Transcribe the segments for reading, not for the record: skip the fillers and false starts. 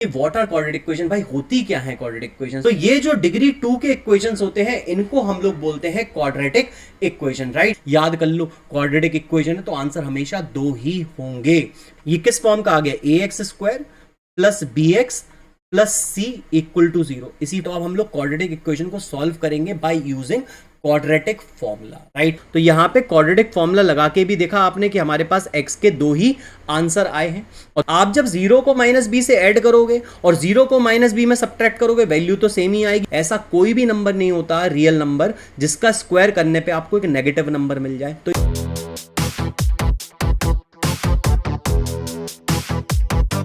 कि what are quadratic equation, भाई होती क्या है क्वाड्रेटिक इक्वेशन। तो ये जो डिग्री 2 के इक्वेशंस होते हैं इनको हम लोग बोलते हैं क्वाड्रेटिक इक्वेशन, राइट। याद कर लो क्वाड्रेटिक इक्वेशन है तो आंसर हमेशा दो ही होंगे। ये किस फॉर्म का आ गया, a x square plus b x plus C equal to 0। इसी तो अब हम लोग क्वाड्रेटिक इक्वेशन को सॉल्व करेंगे by using quadratic formula, right. तो यहां पे क्वाड्रेटिक फॉर्मूला लगा के भी देखा आपने कि हमारे पास x के दो ही आंसर आए हैं। और आप जब 0 को माइनस बी से ऐड करोगे और 0 को माइनस बी में सब्ट्रैक्ट करोगे वैल्यू तो सेम ही आएगी। ऐसा कोई भी नंबर नहीं होता रियल नंबर जिसका स्क्वायर करने पे आपको एक नेगेटिव नंबर मिल जाए। तो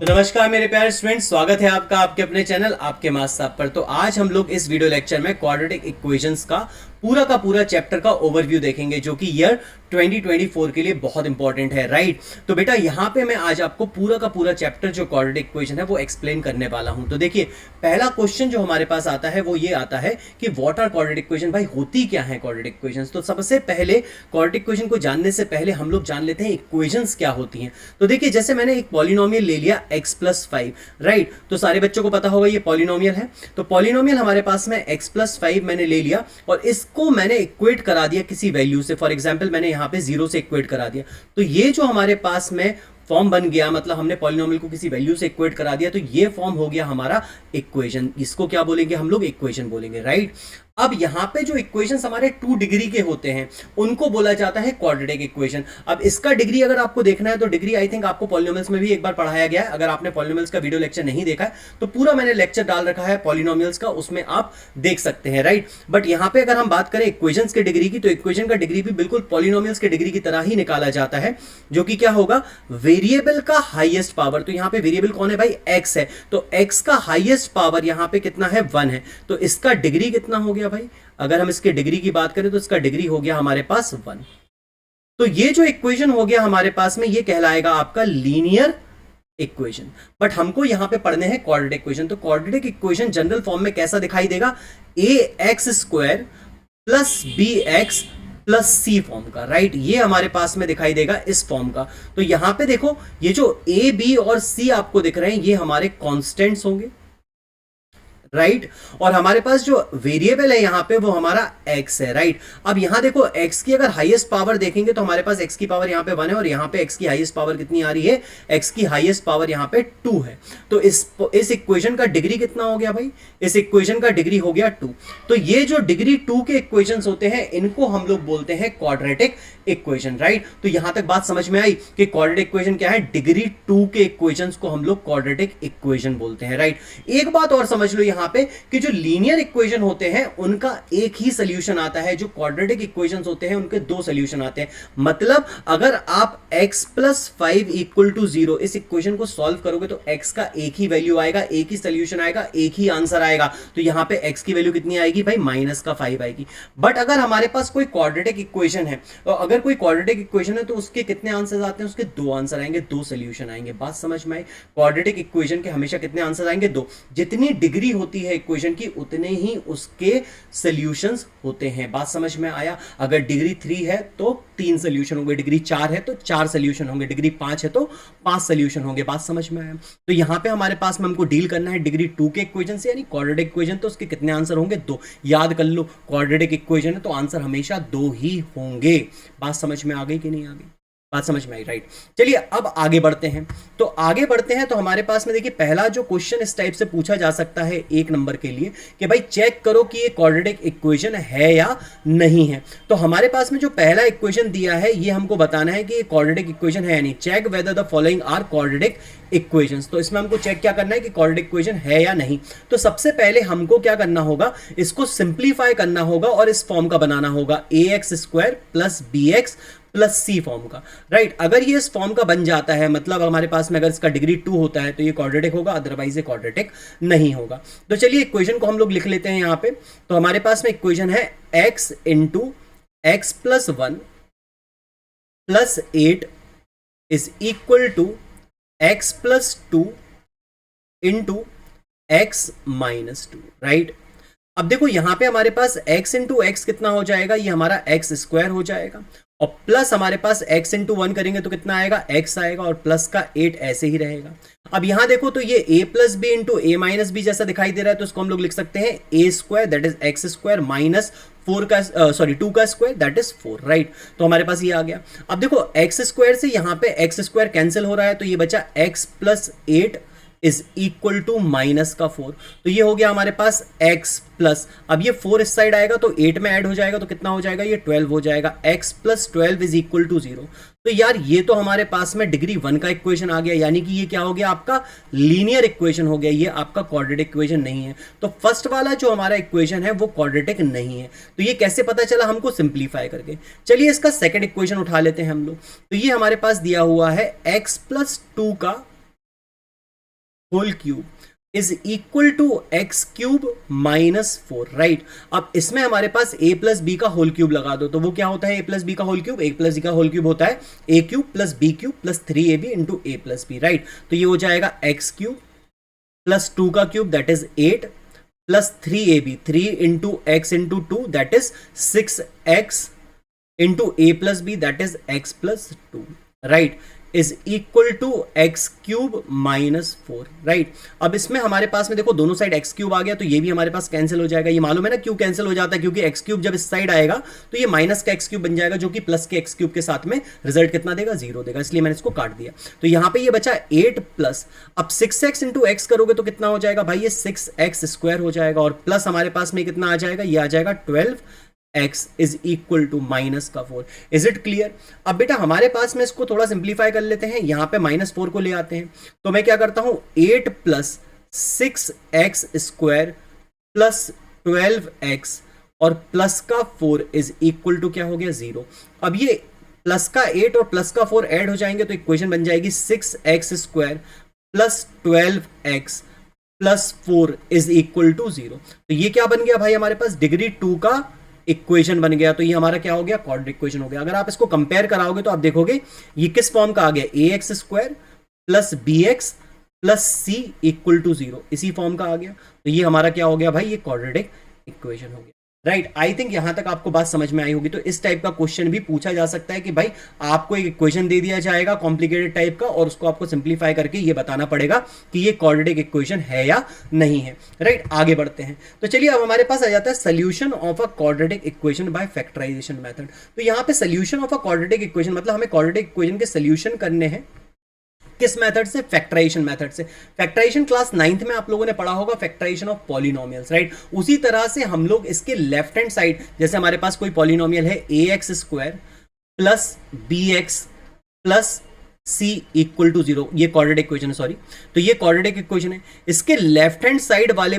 नमस्कार मेरे प्यारे स्टूडेंट्स, स्वागत है आपका आपके अपने चैनल आपके मास साहब पर। तो आज हम लोग इस वीडियो लेक्चर में क्वाड्रेटिक इक्वेशंस का पूरा चैप्टर का ओवरव्यू देखेंगे जो कि ईयर 2024 के लिए बहुत इंपॉर्टेंट है, राइट। तो बेटा यहाँ पे मैं आज आपको पूरा चैप्टर जो क्वाड्रेटिक इक्वेशन है वो एक्सप्लेन करने वाला हूं। तो देखिए पहला क्वेश्चन जो हमारे पास आता है वो ये आता है कि व्हाट आर क्वाड्रेटिक इक्वेशन, भाई होती क्या है क्वाड्रेटिक इक्वेशंस। तो सबसे पहले क्वाड्रेटिक इक्वेशन को जानने से पहले हम लोग जान लेते हैं इक्वेशंस क्या होती हैं। तो देखिए जैसे मैंने एक पॉलिनोमियल ले लिया x+5, राइट। तो सारे बच्चों को पता होगा ये पॉलिनोमियल है। तो पॉलिनोमियल हमारे पास में x+5 मैंने ले लिया और इसको मैंने इक्वेट करा दिया किसी वैल्यू से। फॉर एग्जांपल मैंने यहां पे 0 से इक्वेट करा दिया। तो ये जो हमारे पास में फॉर्म बन गया, मतलब हमने पॉलिनोमियल को किसी वैल्यू से इक्वेट करा दिया, तो ये फॉर्म हो गया हमारा इक्वेशन। इसको क्या बोलेंगे हम लोग, इक्वेशन बोलेंगे, राइट। अब यहां पे जो इक्वेशंस हमारे 2 डिग्री के होते हैं उनको बोला जाता है क्वाड्रेटिक इक्वेशन। अब इसका डिग्री अगर आपको देखना है तो डिग्री आई थिंक आपको पॉलिनोमियल्स में भी एक बार पढ़ाया गया है। अगर आपने पॉलिनोमियल्स का वीडियो लेक्चर नहीं देखा है तो पूरा मैंने लेक्चर डाल रखा है पॉलिनोमियल्स का, उसमें आप देख सकते हैं, राइट। बट यहां पे अगर हम बात करें इक्वेशंस के डिग्री की तो इक्वेशन का डिग्री भी बिल्कुल पॉलिनोमियल्स के डिग्री की तरह ही निकाला जाता है, जो कि क्या होगा, वेरिएबल का हाईएस्ट पावर। तो यहां पे वेरिएबल कौन है भाई, एक्स है। तो एक्स का हाईएस्ट पावर यहां पे कितना है, 1 है। तो इसका डिग्री कितना हो गया भाई, अगर हम इसके डिग्री की बात करें तो इसका डिग्री हो गया हमारे पास 1। तो ये जो इक्वेशन हो गया हमारे पास में ये कहलाएगा आपका लीनियर इक्वेशन। बट हमको यहां पे पढ़ने हैं क्वाड्रेटिक इक्वेशन। तो क्वाड्रेटिक इक्वेशन जनरल फॉर्म में कैसा दिखाई देगा, ax² प्लस bx प्लस सी फॉर्म का, राइट। ये हमारे पास में दिखाई देगा इस फॉर्म का। तो यहां पे देखो ये जो a b और c आपको दिख रहे हैं ये हमारे कॉन्स्टेंट्स होंगे, राइट। और हमारे पास जो वेरिएबल है यहां पे वो हमारा x है, राइट। अब यहां देखो x की अगर हाईएस्ट पावर देखेंगे तो हमारे पास x की पावर यहां पे 1 है और यहां पे x की हाईएस्ट पावर कितनी आ रही है, x की हाईएस्ट पावर यहां पे 2 है। तो इस इक्वेशन का डिग्री कितना हो गया भाई, इस इक्वेशन का डिग्री हो गया 2। तो ये जो डिग्री 2 के इक्वेशंस होते हैं इनको हम लोग बोलते हैं क्वाड्रेटिक इक्वेशन, राइट। तो यहां तक बात समझ में आई कि क्वाड्रेटिक इक्वेशन क्या है, डिग्री 2 के इक्वेशंस को हम लोग क्वाड्रेटिक इक्वेशन बोलते हैं, राइट। एक बात और समझ लो यहां पे कि जो लीनियर इक्वेशन होते हैं उनका एक ही सॉल्यूशन आता है, जो क्वाड्रेटिक इक्वेशंस होते हैं उनके 2 सॉल्यूशन आते हैं। मतलब अगर आप x+5 इक्वल टू 0 इस इक्वेशन को सॉल्व करोगे तो x का एक ही वैल्यू आएगा, एक ही सॉल्यूशन आएगा, एक ही आंसर आएगा। तो यहां पे x की वैल्यू कितनी आएगी भाई, -5 आएगी। बट अगर हमारे पास कोई क्वाड्रेटिक इक्वेशन है तो अगर कोई क्वाड्रेटिक इक्वेशन है तो उसके कितने आंसर आते हैं, उसके 2 आंसर आएंगे, 2 सॉल्यूशन आएंगे। बात समझ में आई, क्वाड्रेटिक इक्वेशन के हमेशा कितने आंसर आएंगे, 2। जितनी डिग्री होती है इक्वेशन की उतने ही उसके सॉल्यूशंस होते हैं। बात समझ में आया। अगर डिग्री 3 है तो 3 सॉल्यूशन होंगे, डिग्री 4 है तो 4 सॉल्यूशन होंगे, डिग्री 5 है तो 5 सॉल्यूशन होंगे। बात समझ में आया। तो यहां पे हमारे पास में हमको डील करना है डिग्री 2 के इक्वेशन से, यानी क्वाड्रेटिक इक्वेशन। तो उसके कितने आंसर होंगे, 2। याद कर लो क्वाड्रेटिक इक्वेशन है तो आंसर हमेशा 2 ही होंगे। बात समझ में आ गई कि नहीं आ गई, बात समझ में आई, राइट। चलिए अब आगे बढ़ते हैं। तो आगे बढ़ते हैं तो हमारे पास में देखिए पहला जो क्वेश्चन इस टाइप से पूछा जा सकता है 1 नंबर के लिए कि भाई चेक करो कि ये क्वाड्रेटिक इक्वेशन है या नहीं है। तो हमारे पास में जो पहला इक्वेशन दिया है ये हमको बताना है कि ये क्वाड्रेटिक इक्वेशन है या नहीं। Check whether the following are quadratic equations. तो इसमें हमको चेक क्या करना है कि क्वाड्रेटिक इक्वेशन है या नहीं। तो सबसे पहले हमको क्या करना होगा, इसको सिंप्लीफाई करना होगा और इस फॉर्म का बनाना होगा, ax² प्लस bx प्लस सी फॉर्म का, राइट। अगर ये इस फॉर्म का बन जाता है, मतलब हमारे पास में अगर इसका डिग्री 2 होता है तो ये क्वाड्रेटिक होगा, अदरवाइज ये क्वाड्रेटिक नहीं होगा। तो चलिए इक्वेशन को हम लोग लिख लेते हैं यहां पे। तो हमारे पास में इक्वेशन है x into x plus 1 plus 8 is equal to x plus 2 into x minus 2, right. अब देखो यहां पे हमारे पास x इंटू एक्स कितना हो जाएगा, ये हमारा x² हो जाएगा और प्लस हमारे पास x इंटू 1 करेंगे तो कितना आएगा, x आएगा, और प्लस का 8 ऐसे ही रहेगा। अब यहां देखो तो ये a plus B into A minus B जैसा दिखाई दे रहा है, तो इसको हम लोग लिख सकते हैं a square that is x square minus 4 का 2 का स्क्वायर दैट इज 4, राइट। तो हमारे पास ये आ गया। अब देखो एक्स स्क्वायर से यहाँ पे एक्स स्क्वायर कैंसिल हो रहा है, तो ये बचा x plus 8 is equal to minus का 4। तो ये हो गया हमारे पास x प्लस, अब ये 4 इस साइड आएगा तो 8 में ऐड हो जाएगा, तो कितना हो जाएगा, ये 12 हो जाएगा। x plus 12 is equal to 0। तो यार ये तो हमारे पास में डिग्री 1 का इक्वेशन आ गया, यानी कि ये क्या हो गया, आपका लीनियर इक्वेशन हो गया, ये आपका क्वाड्रेटिक इक्वेशन नहीं है। तो फर्स्ट वाला जो हमारा इक्वेशन है वो क्वाड्रेटिक नहीं है। तो ये कैसे पता चला हमको, सिंप्लीफाई करके। चलिए इसका सेकंड इक्वेशन उठा लेते हैं हम लोग। तो ये हमारे पास दिया हुआ है x प्लस 2 का whole cube is equal to x cube minus 4, right. अब इसमें हमारे पास a प्लस बी का होल क्यूब लगा दो, तो वो क्या होता है, a प्लस बी का whole cube, a plus B का होल क्यूब होता है a cube plus B cube plus 3ab into a plus B, right. तो ये हो जाएगा एक्स क्यूब प्लस 2 का cube that is 8 plus 3ab, 3 into x into 2 that is 6x into a plus B that is x plus 2, right, is equal to x cube minus 4, right. अब इसमें हमारे पास में देखो दोनों साइड एक्स क्यूब आ गया, तो ये भी हमारे पास कैंसिल हो जाएगा। ये मालूम है ना क्यों कैंसिल हो जाता है, क्योंकि एक्स क्यूब जब इस साइड आएगा तो ये माइनस का एक्स क्यूब बन जाएगा, जो कि प्लस के एक्स क्यूब के साथ में रिजल्ट कितना देगा, 0 देगा, इसलिए मैंने इसको काट दिया। तो यहां पे ये बचा 8 प्लस, अब 6x इंटू एक्स करोगे तो कितना हो जाएगा भाई, ये 6x स्क्वायर हो जाएगा, और प्लस हमारे पास में कितना आ जाएगा, ये आ जाएगा 12x is equal to minus का 4। Is it clear. अब बेटा हमारे पास में इसको थोड़ा सिंप्लीफाई कर लेते हैं, यहां पे माइनस 4 को ले आते हैं, तो मैं क्या करता हूं, 8 plus 6x square plus 12x और प्लस का 4 इज इक्वल टू क्या हो गया, 0। अब ये प्लस का 8 और प्लस का 4 ऐड हो जाएंगे तो इक्वेशन बन जाएगी 6x square plus 12x plus 4 is equal to 0। तो ये क्या बन गया भाई, हमारे पास डिग्री 2 का इक्वेशन बन गया। तो ये हमारा क्या हो गया, क्वाड्रेटिक इक्वेशन हो गया। अगर आप इसको कंपेयर कराओगे तो आप देखोगे ये किस फॉर्म का आ गया, ax square plus bx plus c equal to 0, इसी फॉर्म का आ गया। तो ये हमारा क्या हो गया भाई, ये क्वाड्रेटिक इक्वेशन हो गया, राइट। आई थिंक यहां तक आपको बात समझ में आई होगी। तो इस टाइप का क्वेश्चन भी पूछा जा सकता है कि भाई आपको एक इक्वेशन दे दिया जाएगा कॉम्प्लिकेटेड टाइप का, और उसको आपको सिंप्लीफाई करके ये बताना पड़ेगा कि ये क्वाड्रेटिक इक्वेशन है या नहीं है, राइट। आगे बढ़ते हैं। तो चलिए अब हमारे पास आ जाता है solution of a quadratic equation by factorization method. तो यहां पे solution of a quadratic equation मतलब हमें क्वाड्रेटिक इक्वेशन के सोल्यूशन करने हैं किस मेथड से, फैक्टराइजेशन मेथड से। फैक्टराइजेशन क्लास 9th में आप लोगों ने पढ़ा होगा, फैक्टराइजेशन ऑफ पॉलिनोमियल्स, राइट। उसी तरह से हम लोग इसके लेफ्ट हैंड साइड, जैसे हमारे पास कोई पॉलिनोमियल है ax square plus bx plus c equal to 0, ये क्वाड्रेटिक इक्वेशन है, सॉरी। तो ये क्वाड्रेटिक इक्वेशन है। इसके लेफ्ट हैंड साइड वाले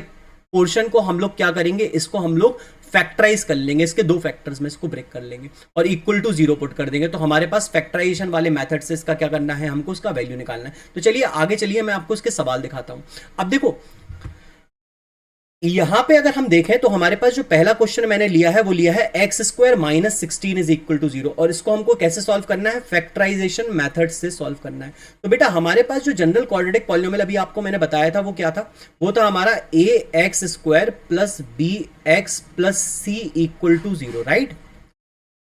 पोर्शन को हम लोग क्या करेंगे, इसको हम लोग फैक्टराइज कर लेंगे, इसके दो फैक्टर्स में इसको ब्रेक कर लेंगे और इक्वल टू 0 पुट कर देंगे। तो हमारे पास फैक्टराइजेशन वाले मेथड से इसका क्या करना है, हमको इसका वैल्यू निकालना है। तो चलिए आगे चलिए, मैं आपको इसके सवाल दिखाता हूं। अब देखो यहां पे अगर हम देखें तो हमारे पास जो पहला क्वेश्चन मैंने लिया है वो लिया है x square minus 16 is equal to 0, और इसको हमको कैसे सॉल्व करना है, फैक्टराइजेशन मेथड से सॉल्व करना है। तो बेटा हमारे पास जो जनरल क्वाड्रेटिक पॉलिनोमियल अभी आपको मैंने बताया था वो क्या था, वो था हमारा a x square plus b x plus C equal to 0, right.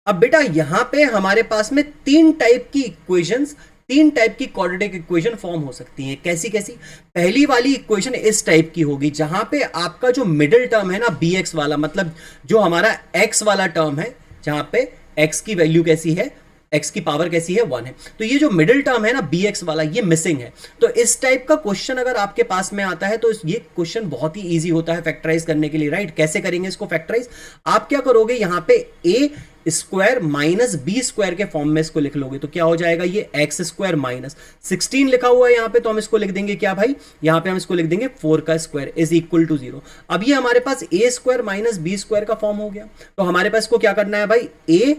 अब बेटा यहां पे हमारे पास में तीन टाइप की इक्वेशंस, तीन टाइप की क्वाड्रेटिक इक्वेशन फॉर्म हो सकती हैं। कैसी कैसी, पहली वाली इक्वेशन इस टाइप की होगी जहां पे आपका जो मिडिल टर्म है ना bx वाला, मतलब जो हमारा x वाला टर्म है, जहां पे x की वैल्यू कैसी है, x की पावर कैसी है, 1 है। तो ये जो मिडिल टर्म है ना bx वाला, ये मिसिंग है। तो इस टाइप का क्वेश्चन अगर आपके पास में आता है तो ये क्वेश्चन बहुत ही इजी होता है फैक्टराइज करने के लिए, राइट। कैसे करेंगे इसको फैक्टराइज, आप क्या करोगे, यहां पे a square minus B square के फॉर्म में इसको लिख लोगे तो क्या हो जाएगा, ये एक्स स्क्वायर माइनस 16 लिखा हुआ है यहां पे, तो हम इसको लिख देंगे क्या भाई, यहां पे हम इसको लिख देंगे 4 का स्क्वायर इज इक्वल टू 0। अब ये हमारे पास a square minus B square का फॉर्म हो गया। तो हमारे पास को क्या करना है भाई, a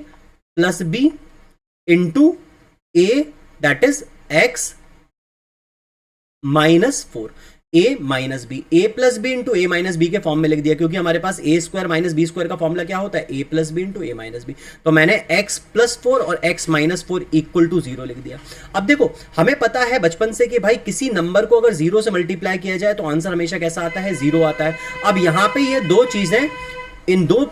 plus B into a that is x minus 4, a minus B, a plus B into A minus B के फॉर्म में लिख दिया, क्योंकि हमारे पास a square minus B square का फॉर्मूला क्या होता है, a plus B into A minus B. तो मैंने x प्लस 4 और x माइनस 4 इक्वल टू 0 लिख दिया। अब देखो हमें पता है बचपन से कि भाई किसी नंबर को अगर 0 से मल्टीप्लाई किया जाए तो आंसर हमेशा कैसा आता है, 0 आता है। अब यहां पर ये दो चीजें, इन दो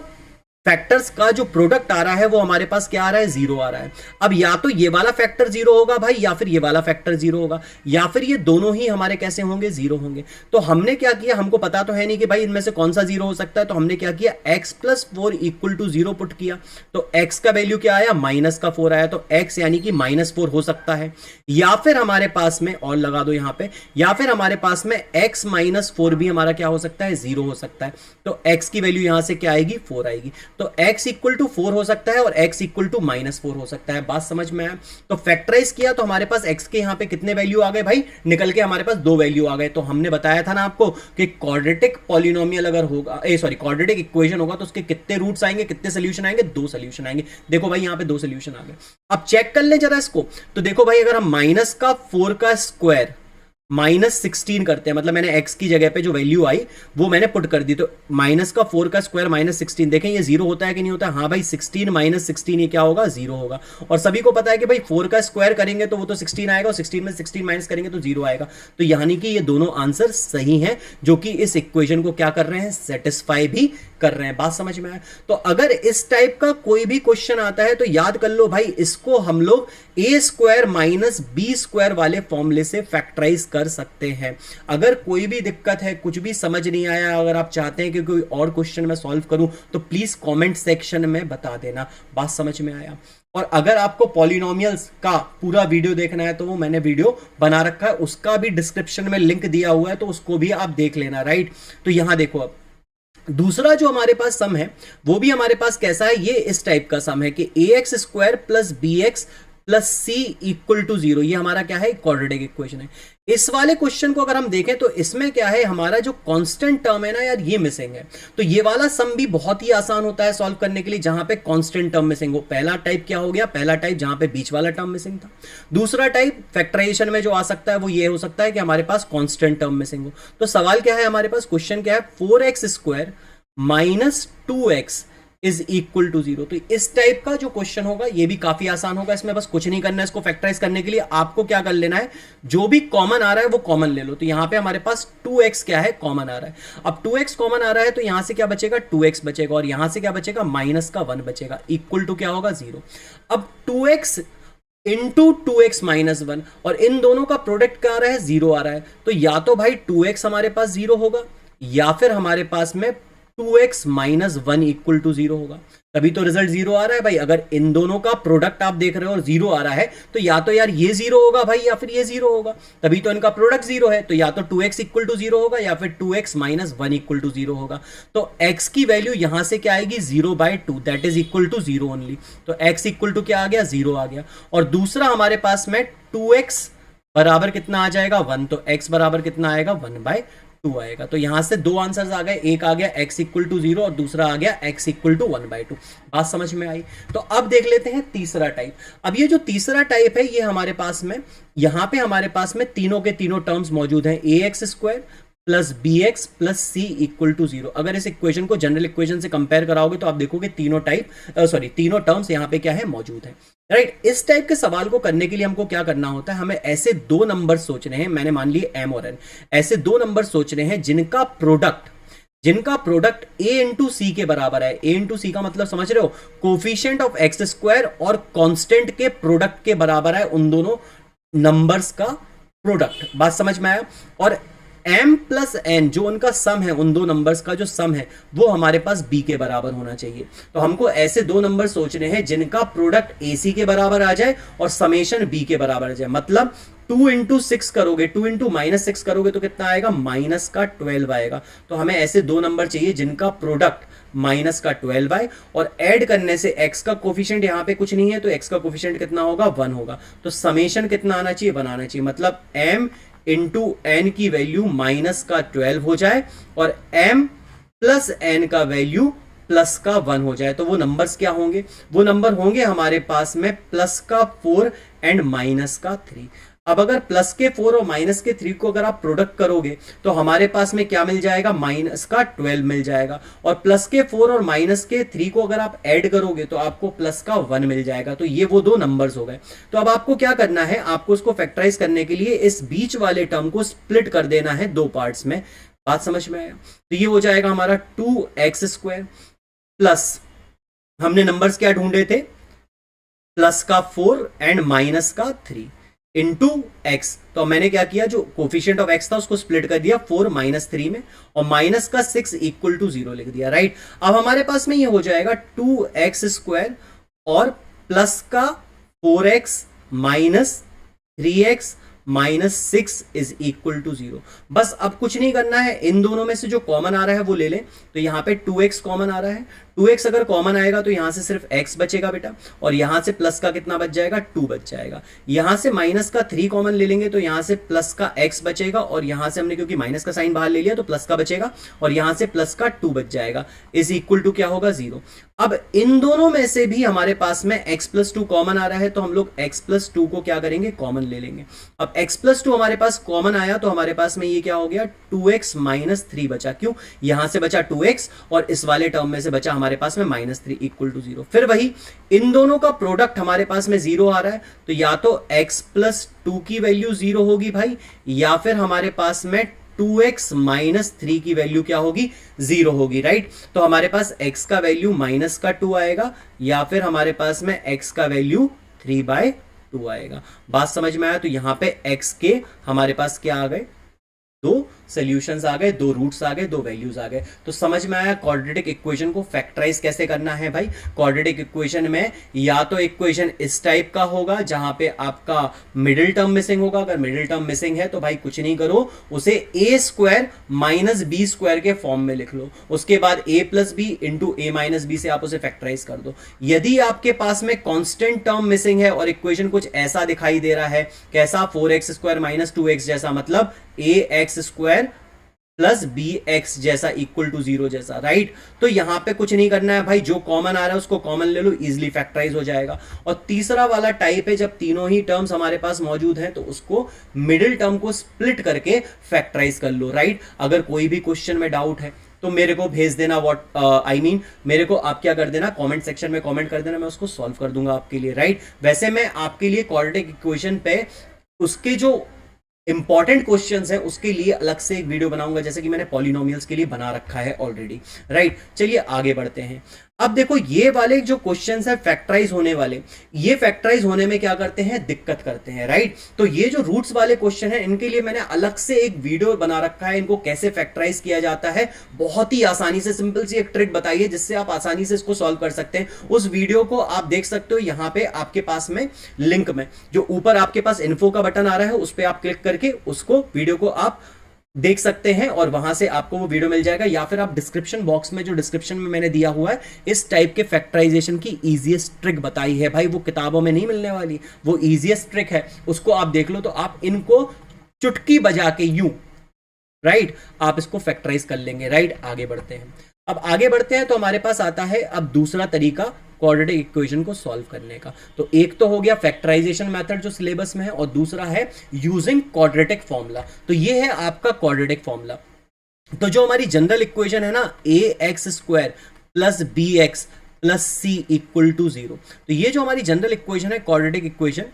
फैक्टर्स का जो प्रोडक्ट आ रहा है वो हमारे पास क्या आ रहा है, जीरो आ रहा है। अब या तो ये वाला फैक्टर जीरो होगा भाई, या फिर ये वाला फैक्टर जीरो होगा, या फिर ये दोनों ही हमारे कैसे होंगे, जीरो होंगे। तो हमने क्या किया, हमको पता तो है नहीं कि भाई इनमें से कौन सा जीरो हो सकता है, तो हमने क्या किया, x plus 4 equal to zero put किया। तो x का वैल्यू क्या आया, माइनस का 4 आया, तो x यानी कि -4 हो सकता है। या फिर हमारे पास में और लगा दो यहां पे, या फिर हमारे पास में x -4 भी हमारा क्या हो सकता है, जीरो हो सकता है। तो x की वैल्यू यहां से क्या आएगी, 4 आएगी। तो x इक्वल टू 4 हो सकता है और x इक्वल टू -4 हो सकता है। बात समझ में आया? तो फैक्टराइज किया तो हमारे पास x के यहां पे कितने वैल्यू आ गए भाई, निकल के हमारे पास 2 वैल्यू आ गए। तो हमने बताया था ना आपको कि क्वाड्रेटिक पॉलिनोमियल अगर होगा, क्वाड्रेटिक इक्वेशन होगा तो उसके कितने रूट्स आएंगे, कितने सोल्यूशन आएंगे, 2 सोल्यूशन आएंगे। देखो भाई यहां पे 2 सोल्यूशन आ गए। अब चेक कर ले जरा इसको। तो देखो भाई अगर हम माइनस का 4 का स्क्वायर -16 करते हैं, मतलब मैंने x की जगह पे जो वैल्यू आई वो मैंने पुट कर दी, तो माइनस का 4 का स्क्वायर -16, देखें ये जीरो होता है कि नहीं होता है? हाँ भाई 16 -16 ये क्या होगा, जीरो होगा। और सभी को पता है कि भाई 4 का स्क्वायर करेंगे तो वो तो 16 आएगा, और 16 में 16 माइनस करेंगे तो जीरो आएगा। तो यानी कि ये दोनों आंसर सही हैं, जो कि इस इक्वेशन को क्या कर रहे हैं, सेटिस्फाई भी कर रहे हैं। बात समझ में आया? तो अगर इस टाइप का कोई भी क्वेश्चन आता है तो याद कर लो भाई, इसको हम लोग a square minus B square वाले फॉर्मूले से फैक्टराइज कर सकते हैं। अगर कोई भी दिक्कत है, कुछ भी समझ नहीं आया, अगर आप चाहते हैं कि कोई और क्वेश्चन मैं सॉल्व करूं तो प्लीज कमेंट सेक्शन में बता देना। बात समझ में आया? और अगर आपको पॉलिनोमियल्स का पूरा वीडियो देखना है तो वो मैंने वीडियो बना रखा है, उसका भी डिस्क्रिप्शन में लिंक दिया हुआ है, तो उसको भी आप देख लेना। राइट, तो यहां देखो, अब दूसरा जो हमारे पास सम है वो भी हमारे पास कैसा है, ये इस टाइप का सम है कि ax square plus bx plus C equal to zero. ये हमारा क्या है, क्वाड्रेटिक इक्वेशन है। इस वाले क्वेश्चन को अगर हम देखें तो इसमें क्या है, हमारा जो कांस्टेंट टर्म है ना यार, ये मिसिंग है। तो ये वाला सम भी बहुत ही आसान होता है सॉल्व करने के लिए, जहां पे कांस्टेंट टर्म मिसिंग हो। पहला टाइप क्या हो गया, पहला टाइप जहां पे बीच वाला टर्म मिसिंग था। दूसरा टाइप फैक्टराइजेशन में जो आ सकता है वो ये हो सकता है कि हमारे पास कांस्टेंट टर्म मिसिंग हो। तो सवाल क्या है हमारे पास, क्वेश्चन क्या है, 4x square minus 2x is equal to zero. तो इस टाइप का जो क्वेश्चन होगा ये भी काफी आसान होगा। इसमें बस कुछ नहीं करना है, इसको फैक्टराइज करने के लिए आपको क्या कर लेना है, जो भी कॉमन आ रहा है वो कॉमन ले लो। तो यहां पे हमारे पास 2x क्या है, कॉमन आ रहा है। अब 2x कॉमन आ रहा है तो यहां से क्या बचेगा, 2x बचेगा, और यहां से क्या बचेगा, माइनस का 1 बचेगा, इक्वल टू क्या होगा, जीरो। अब 2x इंटू 2x माइनस 1, और इन दोनों का प्रोडक्ट क्या आ रहा है, जीरो आ रहा है। तो या तो भाई 2x हमारे पास जीरो होगा, या फिर हमारे पास में 2x minus 1 equal to zero होगा। तभी तो रिजल्ट जीरो आ रहा है भाई। अगर इन दोनों का प्रोडक्ट आप देख रहे हो और जीरो आ रहा है तो या तो यार ये जीरो होगा भाई, या फिर ये जीरो होगा, तभी तो इनका प्रोडक्ट जीरो है। तो या तो 2x इक्वल टू जीरो होगा, या फिर 2x minus 1 equal to zero होगा। तो x की वैल्यू यहां से क्या आएगी, 0/2, that is equal to zero only. तो x इक्वल टू क्या आ गया, जीरो आ गया। और दूसरा हमारे पास में 2x बराबर कितना आ जाएगा, 1। तो x बराबर कितना आएगा, 1/2 आएगा। तो यहां से दो आंसर्स आ गए, एक आ गया x इक्वल टू 0 और दूसरा आ गया x इक्वल टू 1/2। बात समझ में आई? तो अब देख लेते हैं तीसरा टाइप। अब ये जो तीसरा टाइप है ये हमारे पास में, यहां पे हमारे पास में तीनों के तीनों टर्म्स मौजूद हैं, ax square plus bx plus c equal to 0। अगर इस इक्वेशन को जनरल इक्वेशन से कंपेयर कराओगे तो आप देखोगे तीनों तीनों टर्म्स यहां पे क्या है, मौजूद है। राइट, इस टाइप के सवाल को करने के लिए हमको क्या करना होता है, हमें ऐसे दो नंबर सोचने हैं, मैंने मान लिए m और n, ऐसे दो नंबर सोचने हैं जिनका प्रोडक्ट a इंटू सी के बराबर है। a इंटू सी का मतलब समझ रहे हो, कोफिशिएंट ऑफ एक्स स्क्वायर और कांस्टेंट के प्रोडक्ट के बराबर है, उन दोनों नंबर्स का प्रोडक्ट। बात समझ में आया? और m प्लस n जो उनका सम है, उन दो नंबर्स का जो सम है वो हमारे पास b के बराबर होना चाहिए। तो हमको ऐसे दो नंबर सोचने हैं जिनका प्रोडक्ट ac के बराबर आ जाए और समेशन b के बराबर आ जाए। मतलब 2 इंटू 6 करोगे, 2 इंटू -6 करोगे तो कितना आएगा, माइनस का 12 आएगा। तो हमें ऐसे दो नंबर चाहिए जिनका प्रोडक्ट माइनस का 12 आए, और ऐड करने से x का कोफिशिएंट यहाँ पे कुछ नहीं है तो x का कोफिशिएंट कितना होगा, 1 होगा। तो समेशन कितना आना चाहिए, 1 आना चाहिए। मतलब m इंटू n की वैल्यू माइनस का 12 हो जाए और m प्लस n का वैल्यू प्लस का 1 हो जाए। तो वो नंबर्स क्या होंगे, वो नंबर होंगे हमारे पास में प्लस का 4 एंड माइनस का 3। अब अगर प्लस के 4 और माइनस के 3 को अगर आप प्रोडक्ट करोगे तो हमारे पास में क्या मिल जाएगा, माइनस का 12 मिल जाएगा। और प्लस के 4 और माइनस के 3 को अगर आप ऐड करोगे तो आपको प्लस का 1 मिल जाएगा। तो ये वो दो नंबर्स हो गए। तो अब आपको क्या करना है, आपको इसको फैक्टराइज करने के लिए इस बीच वाले टर्म को स्प्लिट कर देना है दो पार्ट्स में। बात समझ में आया? तो ये हो जाएगा हमारा 2x स्क्वायर प्लस हमने नंबर्स क्या ढूंढे थे, प्लस का 4 एंड माइनस का 3 इंटू एक्स। तो मैंने क्या किया, जो कोफिशिएंट ऑफ एक्स था उसको स्प्लिट कर दिया 4 माइनस 3 में, और माइनस का 6 इक्वल टू 0 लिख दिया, राइट। अब हमारे पास में ये हो जाएगा 2x² और प्लस का 4x minus 3x minus 6 is equal to 0। बस अब कुछ नहीं करना है, इन दोनों में से जो कॉमन आ रहा है वो ले लें। तो यहां पे 2x कॉमन आ रहा है, 2x अगर कॉमन आएगा तो यहां से सिर्फ x बचेगा बेटा, और यहां से प्लस का कितना बच जाएगा, 2 बच जाएगा। यहां से माइनस का 3 कॉमन ले लेंगे तो यहां से प्लस का x बचेगा, और यहां से हमने क्योंकि माइनस का साइन बाहर ले लिया तो प्लस का बचेगा, और यहां से प्लस का 2 बच जाएगा, इज इक्वल टू क्या होगा, 0। अब इन दोनों में से भी हमारे पास में x प्लस 2 कॉमन आ रहा है, तो हम लोग x प्लस 2 को क्या करेंगे, कॉमन ले लेंगे। अब x प्लस 2 हमारे पास कॉमन आया तो हमारे पास में ये क्या हो गया, 2x माइनस 3 बचा। क्यों, यहां से बचा 2x और इस वाले टर्म में से बचा हमारे पास में माइनस 3 इक्वल टू 0। फिर वही इन दोनों का प्रोडक्ट हमारे पास में 0 आ रहा है, तो या तो x प्लस 2 की वैल्यू 0 होगी भाई, या फिर हमारे पास में 2x माइनस 3 की वैल्यू क्या होगी, 0 होगी, राइट। तो हमारे पास x का वैल्यू माइनस का 2 आएगा, या फिर हमारे पास में x का वैल्यू 3/2 आएगा। बात समझ में आया। तो यहां पे x के हमारे पास क्या आ गए, 2 सॉल्यूशंस आ गए, 2 रूट्स आ गए, 2 वैल्यूज आ गए। तो समझ में आया क्वाड्रेटिक इक्वेशन को फैक्टराइज कैसे करना है भाई। क्वाड्रेटिक इक्वेशन में या तो इक्वेशन इस टाइप का होगा जहां पे आपका मिडिल टर्म मिसिंग होगा, अगर मिडिल टर्म मिसिंग है तो भाई कुछ नहीं करो, उसे a² माइनस b² के फॉर्म में लिख लो, उसके बाद a plus B into a minus B से आप उसे फैक्टराइज कर दो। यदि आपके पास में कांस्टेंट टर्म मिसिंग है और इक्वेशन कुछ ऐसा दिखाई दे रहा है, कैसा, 4x² माइनस 2x जैसा, मतलब ax² प्लस bx जैसा इक्वल टू 0 जैसा, राइट। तो यहां पे कुछ नहीं करना है भाई, जो कॉमन आ रहा है उसको कॉमन ले लो, इजीली फैक्टराइज हो जाएगा। और तीसरा वाला टाइप है, जब तीनों ही टर्म्स हमारे पास मौजूद हैं तो उसको मिडिल टर्म को स्प्लिट करके फैक्टराइज कर लो, राइट। अगर कोई भी क्वेश्चन में डाउट है तो मेरे को भेज देना, मेरे को आप क्या कर देना, कमेंट सेक्शन में कमेंट कर देना, मैं उसको सॉल्व कर दूंगा आपके लिए, राइट। वैसे मैं आपके लिए क्वाड्रेटिक इक्वेशन पे उसके जो इंपॉर्टेंट क्वेश्चंस है उसके लिए अलग से एक वीडियो बनाऊंगा, जैसे कि मैंने पॉलिनोमियल्स के लिए बना रखा है ऑलरेडी, राइट। चलिए आगे बढ़ते हैं। अब देखो ये वाले जो क्वेश्चंस है फैक्टराइज होने वाले, ये फैक्टराइज होने में क्या करते हैं, दिक्कत करते हैं, राइट। तो ये जो रूट्स वाले क्वेश्चन है इनके लिए मैंने अलग से एक वीडियो बना रखा है, इनको कैसे फैक्टराइज किया जाता है, बहुत ही आसानी से सिंपल सी एक ट्रिक बताइए जिससे आप आसानी से इसको सॉल्व कर सकते हैं। उस वीडियो को आप देख सकते हो यहां पे आपके पास में लिंक में, जो ऊपर आपके पास इन्फो का बटन आ रहा है उस पर आप क्लिक करके उसको वीडियो को आप देख सकते हैं और वहां से आपको वो वीडियो मिल जाएगा, या फिर आप डिस्क्रिप्शन बॉक्स में, जो डिस्क्रिप्शन में मैंने दिया हुआ है इस टाइप के फैक्टराइजेशन की इजीएस्ट ट्रिक बताई है भाई, वो किताबों में नहीं मिलने वाली, वो इजीएस्ट ट्रिक है, उसको आप देख लो। तो आप इनको चुटकी बजा के यूं, राइट, आप इसको फैक्टराइज कर लेंगे, राइट। आगे बढ़ते हैं। अब आगे बढ़ते हैं तो हमारे पास आता है अब दूसरा तरीका क्वाड्रेटिक इक्वेशन को सॉल्व करने का। तो एक तो हो गया फैक्टराइजेशन मेथड जो सिलेबस में है, और दूसरा है यूजिंग क्वाड्रेटिक फॉर्मूला। तो ये है आपका क्वाड्रेटिक फॉर्मूला। तो जो हमारी जनरल इक्वेशन है ना, ax² plus bx plus c equal to 0, तो ये जो हमारी जनरल इक्वेशन है क्वाड्रेटिक इक्वेशन,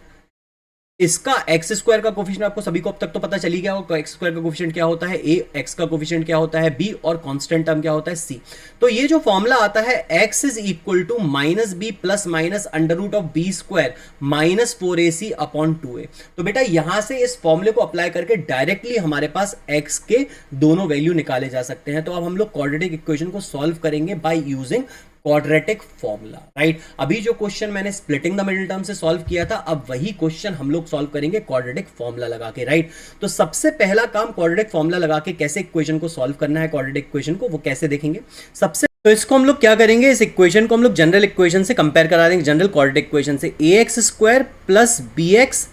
इसका x² का कोफिशिएंट आपको सभी को अब तक तो पता चली गया होगा, x² का कोफिशिएंट क्या होता है a, x का कोफिशिएंट क्या होता है b, और कांस्टेंट टर्म क्या होता है c। तो ये जो फॉर्मूला आता है x is equal to minus B plus minus under root of b² minus 4ac upon 2a। तो बेटा यहां से इस फॉर्मूले को अप्लाई करके डायरेक्टली हमारे पास x के दोनों वैल्यू निकाले जा सकते हैं। तो अब हम लोग क्वाड्रेटिक इक्वेशन को सॉल्व करेंगे by using quadratic formula, right. अभी जो क्वेश्चन मैंने स्प्लिटिंग द मिडिल टर्म से सॉल्व किया था, अब वही क्वेश्चन हम लोग सॉल्व करेंगे क्वाड्रेटिक फॉर्मूला लगा के, राइट। तो सबसे पहला काम क्वाड्रेटिक फॉर्मूला लगा के कैसे इक्वेशन को सॉल्व करना है, क्वाड्रेटिक इक्वेशन को, वो कैसे देखेंगे। तो इसको हम लोग क्या करेंगे, इस इक्वेशन को हम लोग जनरल इक्वेशन से कंपेयर करा देंगे, जनरल क्वाड्रेटिक इक्वेशन से, ax² plus bx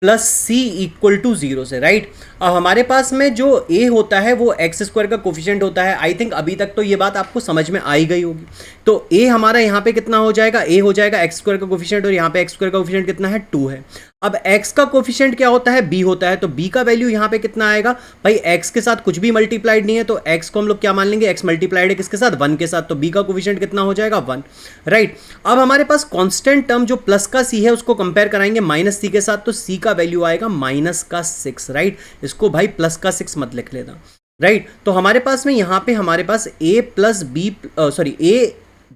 plus c equal to 0 से, राइट। अब हमारे पास में जो a होता है वो x² का कोफिशिएंट होता है। आई थिंक अभी तक तो ये बात आपको समझ में आई गई होगी। तो a हमारा यहाँ पे कितना हो जाएगा, a हो जाएगा x² का कोफिशिएंट, और यहाँ पे x² का कोफिशिएंट कितना है, 2 है। अब x का कोफिशिएंट क्या होता है, b होता है, तो b का वैल्यू यहाँ पे कितना आएगा भाई, x के साथ कुछ भी मल्टीप्लाइड नहीं है, तो x को हम लोग क्या मान लेंगे, x मल्टीप्लाइड है किसके साथ, 1 के साथ, तो b का कोफिशिएंट कितना हो जाएगा, 1, राइट। अब हमारे पास कांस्टेंट टर्म जो प्लस का c है उसको कंपेयर कराएंगे माइनस c के साथ, तो c का वैल्यू आएगा माइनस का 6, राइट। इसको भाई प्लस का 6 मत लिख लेना, राइट। तो हमारे पास में यहाँ पे हमारे पास a plus b, sorry a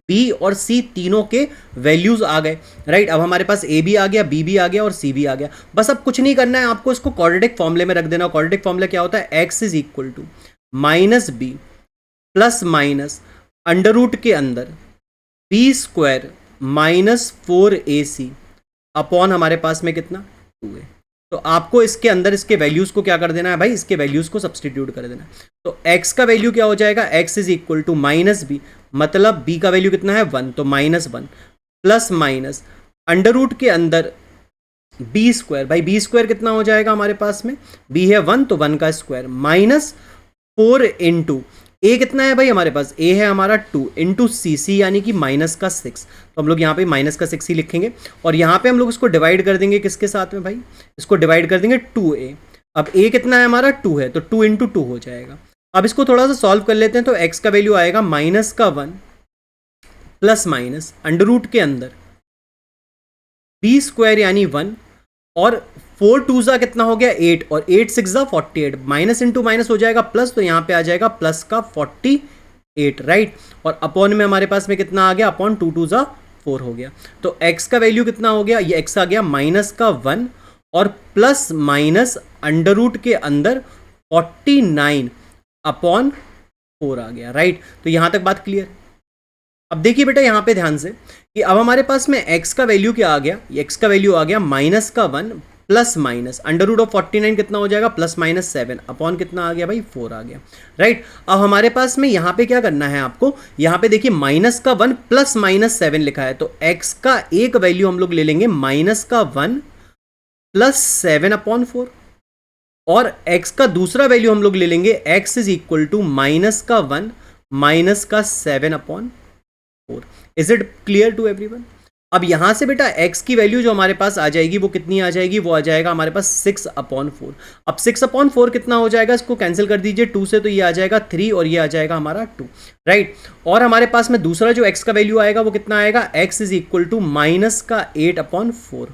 B और सी तीनों के वैल्यूज आ गए, राइट। अब हमारे पास ए भी आ गया, बी भी आ गया और सी भी आ गया। बस अब कुछ नहीं करना है आपको, इसको क्वाड्रेटिक फॉर्मूले में रख देना। क्वाड्रेटिक फॉर्मूला क्या होता है, x is equal to minus B plus minus under root के अंदर B square minus 4ac upon हमारे पास में कितना 2a। तो आपको इसके अंदर इसके वैल्यूज को क्या कर देना है भाई, इसके वैल्यूज को सब्सटीट्यूट कर देना है। तो x का वैल्यू क्या हो जाएगा, x is equal to minus B, मतलब b का वैल्यू कितना है 1, तो minus 1 plus minus under root के अंदर बी स्क्वायर, भाई बी स्क्वायर कितना हो जाएगा हमारे पास में, b है 1 तो 1 का स्क्वायर माइनस 4 इंटू ए कितना है भाई हमारे पास, ए है हमारा 2 इंटू सी यानी कि माइनस का 6, तो हम लोग यहाँ पे माइनस का 6 ही लिखेंगे और यहाँ पे हम लोग इसको डिवाइड कर देंगे किसके साथ में भाई, इसको डिवाइड कर देंगे 2a। अब a कितना है हमारा 2 है तो 2 इंटू 2 हो जाएगा। अब इसको थोड़ा सा सॉल्व कर लेते हैं, तो x का वैल्यू आएगा माइनस का 1 प्लस माइनस अंडर रूट के अंदर बी स्क्वायर यानी 1 और 4 2 जा कितना हो गया 8 और 8 6 जा 48, माइनस इंटू माइनस हो जाएगा प्लस, तो यहाँ पे आ जाएगा प्लस का 48, राइट। और अपॉन में हमारे पास में कितना आ गया, अपॉन 2 2 जा 4 हो गया। तो x का वैल्यू कितना हो गया, ये x आ गया माइनस का 1 और प्लस माइनस अंडर रूट के अंदर 49 अपॉन 4 आ गया, राइट। तो यहाँ तक बात क्लियर। अब देखिए बेटा यहाँ पे ध्यान से कि अब हमारे पास में x का वैल्यू क्या आ गया, x का वैल्यू आ गया माइनस का 1 plus minus under root of 49 कितना हो जाएगा, प्लस माइनस 7 अपॉन कितना आ गया भाई 4 आ गया, राइट। अब हमारे पास में यहाँ पे क्या करना है आपको, यहाँ पे देखिए माइनस का 1 प्लस माइनस 7 लिखा है, तो x का एक वैल्यू हम लोग ले लेंगे माइनस का 1 प्लस 7 अपॉन 4 और x का दूसरा वैल्यू हम लोग ले लेंगे x is equal to minus का 1 माइनस का 7 upon 4। Is it clear to everyone. अब यहां से बेटा x की वैल्यू जो हमारे पास आ जाएगी वो कितनी आ जाएगी, वो आ जाएगा हमारे पास 6 अपॉन 4। अब 6 अपॉन 4 कितना हो जाएगा, इसको कैंसिल कर दीजिए 2 से, तो ये आ जाएगा 3 और ये आ जाएगा हमारा 2, राइट। और हमारे पास में दूसरा जो x का वैल्यू आएगा वो कितना आएगा, x is equal to minus का 8 अपॉन 4,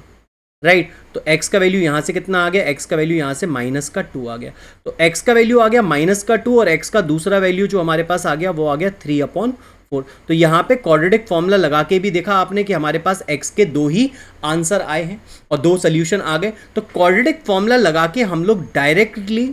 राइट। तो x का वैल्यू यहां से कितना आ गया, x का वैल्यू यहां से माइनस का 2 आ गया, तो x का वैल्यू आ गया माइनस का 2 और x का दूसरा वैल्यू जो हमारे पास आ गया वो आ गया 3 अपॉन 4। तो यहाँ पे क्वाड्रेटिक फॉर्मूला लगा के भी देखा आपने कि हमारे पास x के 2 ही आंसर आए हैं और 2 सोल्यूशन आ गए। तो क्वाड्रेटिक फॉर्मूला लगा के हम लोग डायरेक्टली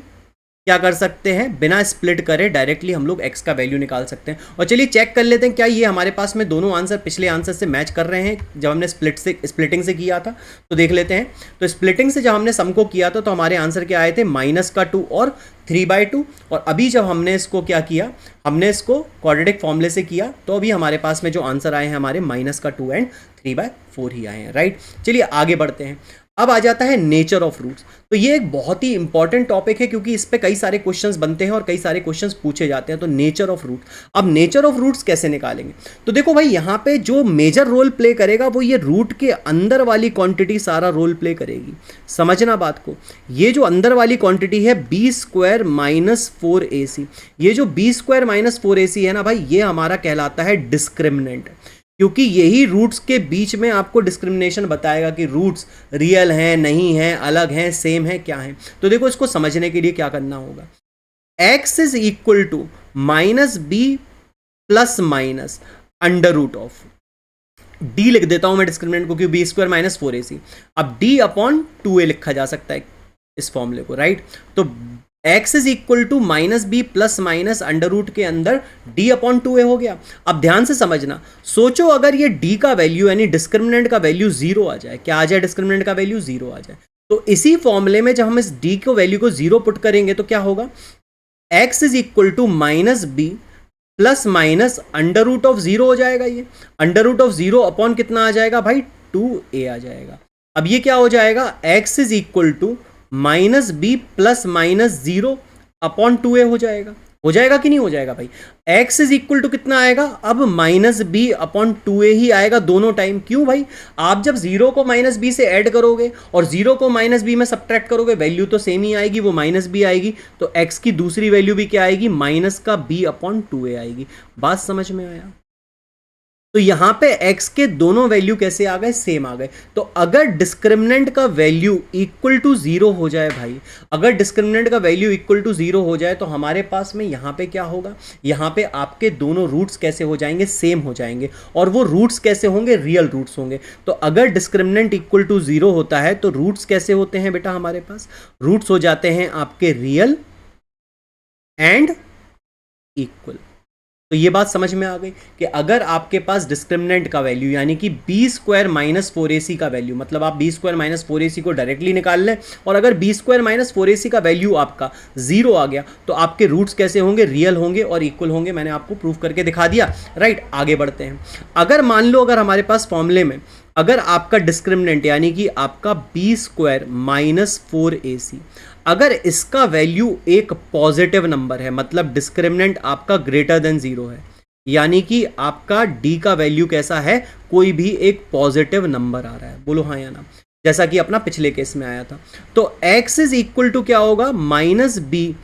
क्या कर सकते हैं, बिना स्प्लिट करे डायरेक्टली हम लोग x का वैल्यू निकाल सकते हैं। और चलिए चेक कर लेते हैं क्या ये हमारे पास में दोनों आंसर पिछले आंसर से मैच कर रहे हैं जब हमने स्प्लिटिंग से किया था। तो देख लेते हैं, तो स्प्लिटिंग से जब हमने सम को किया था तो हमारे आंसर क्या आए थे, माइनस का 2 और 3/2। और अभी जब हमने इसको क्या किया, हमने इसको क्वाड्रेटिक फॉर्मूले से किया, तो अभी हमारे पास में जो आंसर आए हैं हमारे माइनस का 2 एंड 3/4 ही आए हैं, राइट। चलिए आगे बढ़ते हैं। अब आ जाता है नेचर ऑफ रूट्स। तो ये एक बहुत ही इंपॉर्टेंट टॉपिक है क्योंकि इस पे कई सारे क्वेश्चंस बनते हैं और कई सारे क्वेश्चंस पूछे जाते हैं। तो नेचर ऑफ रूट, अब नेचर ऑफ रूट्स कैसे निकालेंगे, तो देखो भाई यहाँ पे जो मेजर रोल प्ले करेगा वो ये रूट के अंदर वाली क्वांटिटी सारा रोल प्ले करेगी। समझना बात को, ये जो अंदर वाली क्वांटिटी है बी स्क्वायर माइनस 4ac, ये जो बी स्क्वायर माइनस 4ac है ना भाई, ये हमारा कहलाता है डिस्क्रिमिनेंट, क्योंकि यही रूट्स के बीच में आपको डिस्क्रिमिनेशन बताएगा कि रूट्स रियल हैं, नहीं हैं, अलग हैं, सेम हैं, क्या हैं। तो देखो इसको समझने के लिए क्या करना होगा, x is equal to minus B plus minus under root of d लिख देता हूं मैं डिस्क्रिमिनेंट को, क्योंकि बी स्क्वायर माइनस 4ac। अब d अपॉन 2a लिखा जा सकता है इस फॉर्मूले को, राइट। तो x is equal to minus B plus minus under root के अंदर d अपॉन 2a हो गया। अब ध्यान से समझना, सोचो अगर ये d का वैल्यू यानी डिस्क्रिमिनेंट का वैल्यू 0 आ जाए, क्या आ जाए, डिस्क्रिमिनेंट का वैल्यू 0 आ जाए, तो इसी फॉर्मूले में जब हम इस d को वैल्यू को 0 पुट करेंगे तो क्या होगा, x is equal to minus B plus minus under root of 0 हो जाएगा, ये अंडर रूट ऑफ 0 अपॉन कितना आ जाएगा भाई 2a आ जाएगा। अब ये क्या हो जाएगा, x is equal to minus B plus minus 0 upon 2a हो जाएगा कि नहीं हो जाएगा भाई। x इज इक्वल टू कितना आएगा, अब माइनस बी अपॉन 2a ही आएगा दोनों टाइम। क्यों भाई, आप जब 0 को माइनस बी से ऐड करोगे और 0 को माइनस बी में सब्ट्रैक्ट करोगे, वैल्यू तो सेम ही आएगी, वो माइनस बी आएगी, तो x की दूसरी वैल्यू भी क्या आएगी, माइनस का b अपॉन 2a आएगी। बात समझ में आया। तो यहां पे x के दोनों वैल्यू कैसे आ गए, सेम आ गए। तो अगर डिस्क्रिमिनेंट का वैल्यू इक्वल टू 0 हो जाए भाई, अगर डिस्क्रिमिनेंट का वैल्यू इक्वल टू 0 हो जाए तो हमारे पास में यहां पे क्या होगा, यहां पे आपके दोनों रूट्स कैसे हो जाएंगे, सेम हो जाएंगे। और वो रूट्स कैसे होंगे, रियल रूट्स होंगे। तो अगर डिस्क्रिमिनेंट इक्वल टू 0 होता है तो रूट्स कैसे होते हैं बेटा, हमारे पास रूट्स हो जाते हैं आपके रियल एंड इक्वल। तो ये बात समझ में आ गई कि अगर आपके पास डिस्क्रिमिनेंट का वैल्यू यानी कि बी स्क्वायर माइनस 4ac का वैल्यू, मतलब आप बी स्क्वायर माइनस 4ac को डायरेक्टली निकाल लें, और अगर बी स्क्वायर माइनस 4ac का वैल्यू आपका 0 आ गया तो आपके रूट्स कैसे होंगे, रियल होंगे और इक्वल होंगे। मैंने आपको प्रूव करके दिखा दिया, राइट। आगे बढ़ते हैं। अगर मान लो अगर हमारे पास फॉर्मूले में अगर आपका डिस्क्रिमिनेंट यानी कि आपका बी स्क्वायर माइनस 4ac, अगर इसका वैल्यू एक पॉजिटिव नंबर है, मतलब डिस्क्रिमिनेंट आपका ग्रेटर देन 0 है, यानी कि आपका d का वैल्यू कैसा है, कोई भी एक पॉजिटिव नंबर आ रहा है, बोलो हाँ या ना, जैसा कि अपना पिछले केस में आया था। तो x इज इक्वल टू क्या होगा, minus B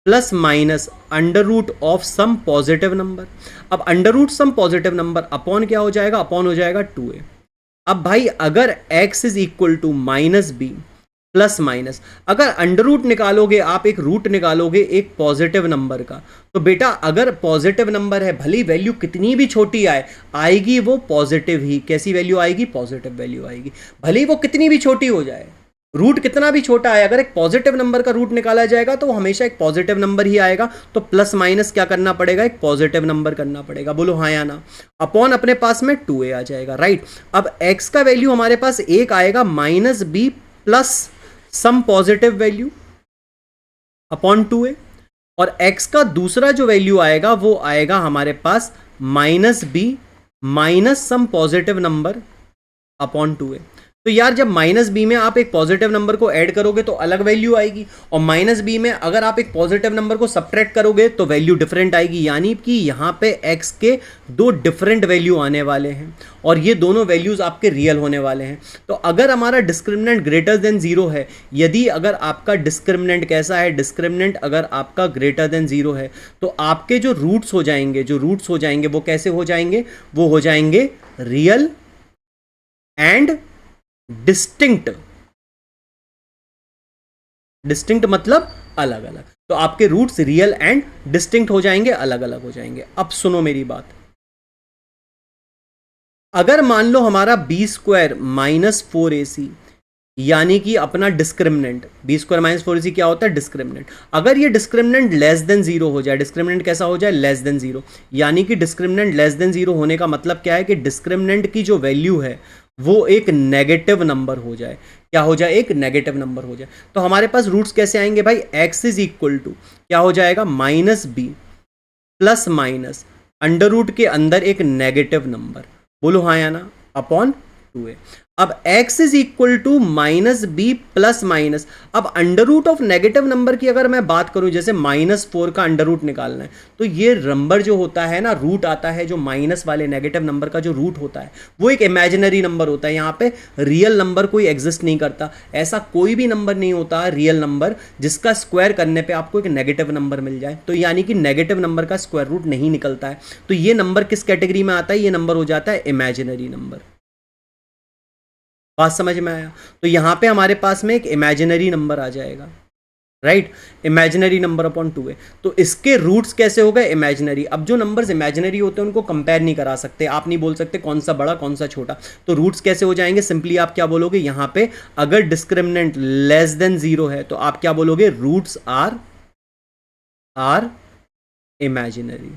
plus minus under root of some positive number. अब under root some positive number upon क्या हो जाएगा, अपॉन हो जाएगा 2a। अब भाई अगर x is equal to minus B plus minus, अगर अंडर रूट निकालोगे आप, एक रूट निकालोगे एक पॉजिटिव नंबर का, तो बेटा अगर पॉजिटिव नंबर है, भली वैल्यू कितनी भी छोटी आए, आएगी वो पॉजिटिव ही। कैसी वैल्यू आएगी, पॉजिटिव वैल्यू आएगी, भले वो कितनी भी छोटी हो जाए, रूट कितना भी छोटा है, अगर एक पॉजिटिव नंबर का रूट निकाला जाएगा तो वो हमेशा एक पॉजिटिव नंबर ही आएगा। तो प्लस माइनस क्या करना पड़ेगा, एक पॉजिटिव नंबर करना पड़ेगा, बोलो हाँ या ना। अपॉन अपने पास में 2a आ जाएगा, राइट। अब x का वैल्यू हमारे पास एक आएगा minus B plus some positive value upon 2a, और x का दूसरा जो वैल्यू आएगा वो आएगा हमारे पास minus b minus some positive number upon 2a। तो यार जब माइनस बी में आप एक पॉजिटिव नंबर को ऐड करोगे तो अलग वैल्यू आएगी, और माइनस बी में अगर आप एक पॉजिटिव नंबर को सब्ट्रैक्ट करोगे तो वैल्यू डिफरेंट आएगी। यानी कि यहाँ पे x के दो डिफरेंट वैल्यू आने वाले हैं और ये दोनों वैल्यूज आपके रियल होने वाले हैं। तो अगर हमारा डिस्क्रिमिनेंट ग्रेटर देन 0 है, यदि अगर आपका डिस्क्रिमिनेंट कैसा है, डिस्क्रिमिनेंट अगर आपका ग्रेटर देन 0 है, तो आपके जो रूट्स हो जाएंगे वो कैसे हो जाएंगे, वो हो जाएंगे रियल एंड डिस्टिंक्ट। डिस्टिंक्ट मतलब अलग अलग। तो आपके रूट्स रियल एंड डिस्टिंक्ट हो जाएंगे, अलग अलग हो जाएंगे। अब सुनो मेरी बात, अगर मान लो हमारा बी स्क्वायर माइनस 4ac यानी कि अपना discriminant, B square minus 4ac क्या होता है, डिस्क्रिमिनेंट। अगर ये डिस्क्रिमिनेंट लेस देन 0 हो जाए, डिस्क्रिमिनेंट कैसा हो जाए, लेस देन 0, यानी कि डिस्क्रिमिनेंट लेस देन 0 होने का मतलब क्या है कि डिस्क्रिमिनेंट की जो वैल्यू है वो एक नेगेटिव नंबर हो जाए। क्या हो जाए, एक नेगेटिव नंबर हो जाए। तो हमारे पास रूट्स कैसे आएंगे भाई, x इज इक्वल टू क्या हो जाएगा, minus B plus minus under root के अंदर एक नेगेटिव नंबर, बोलो हाँ या ना, अपॉन 2a। अब x is equal to minus B plus minus, अब under root of negative number की अगर मैं बात करूं, जैसे -4 का अंडर रूट निकालना है, तो ये नंबर जो होता है ना, रूट आता है जो माइनस वाले नेगेटिव नंबर का जो रूट होता है वो एक इमेजिनरी नंबर होता है। यहाँ पे रियल नंबर कोई एग्जिस्ट नहीं करता, ऐसा कोई भी नंबर नहीं होता रियल नंबर जिसका स्क्वायर करने पर आपको एक नेगेटिव नंबर मिल जाए। तो यानी कि नेगेटिव नंबर का स्क्वायर रूट नहीं निकलता है। तो ये नंबर किस कैटेगरी में आता है, ये नंबर हो जाता है इमेजिनरी नंबर। बात समझ में आया। तो यहां पे हमारे पास में एक इमेजिनरी नंबर आ जाएगा, right, imaginary number upon 2a। तो इसके रूट्स कैसे हो गए, इमेजिनरी। अब जो नंबर्स इमेजिनरी होते हैं उनको कंपेयर नहीं करा सकते, आप नहीं बोल सकते कौन सा बड़ा कौन सा छोटा। तो रूट्स कैसे हो जाएंगे, सिंपली आप क्या बोलोगे, यहां पे अगर डिस्क्रिमिनेंट लेस देन 0 है तो आप क्या बोलोगे, roots are imaginary.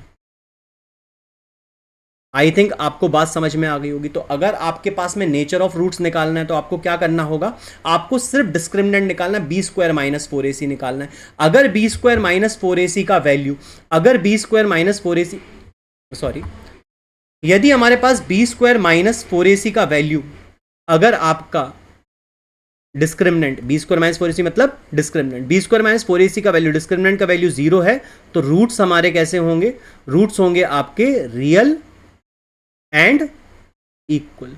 I think आपको बात समझ में आ गई होगी। तो अगर आपके पास में नेचर ऑफ रूट्स निकालना है तो आपको क्या करना होगा, आपको सिर्फ डिस्क्रिमिनेंट निकालना है, बी स्क्वायर माइनस 4ac निकालना है। अगर बी स्क्वायर माइनस 4ac का वैल्यू, अगर B square minus 4ac, sorry, यदि हमारे पास बी स्क्वायर माइनस 4ac का वैल्यू, अगर आपका discriminant B square minus 4ac मतलब discriminant, B square minus 4ac का वैल्यू, डिस्क्रिमिनेंट का वैल्यू 0 है, तो रूट्स हमारे कैसे होंगे, रूट्स होंगे आपके रियल एंड इक्वल।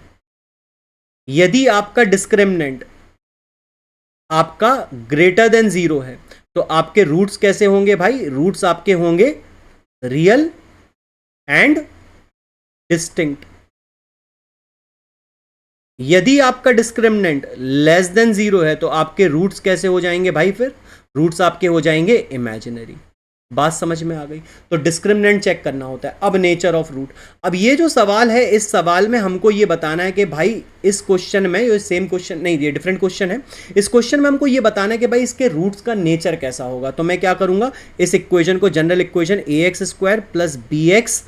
यदि आपका डिस्क्रिमिनेंट आपका ग्रेटर देन 0 है तो आपके रूट्स कैसे होंगे भाई, रूट्स आपके होंगे रियल एंड डिस्टिंक्ट। यदि आपका डिस्क्रिमिनेंट लेस देन 0 है तो आपके रूट्स कैसे हो जाएंगे भाई? फिर रूट्स आपके हो जाएंगे इमेजिनरी। बात समझ में आ गई? तो डिस्क्रिमिनेंट चेक करना होता है। अब नेचर ऑफ रूट, अब ये जो सवाल है, इस सवाल में हमको ये बताना है कि भाई इस क्वेश्चन में, ये सेम क्वेश्चन नहीं, ये डिफरेंट क्वेश्चन है, इस क्वेश्चन में हमको ये बताना है कि भाई इसके रूट्स का नेचर कैसा होगा। तो मैं क्या करूंगा, इस इक्वेशन को general equation ax² plus bx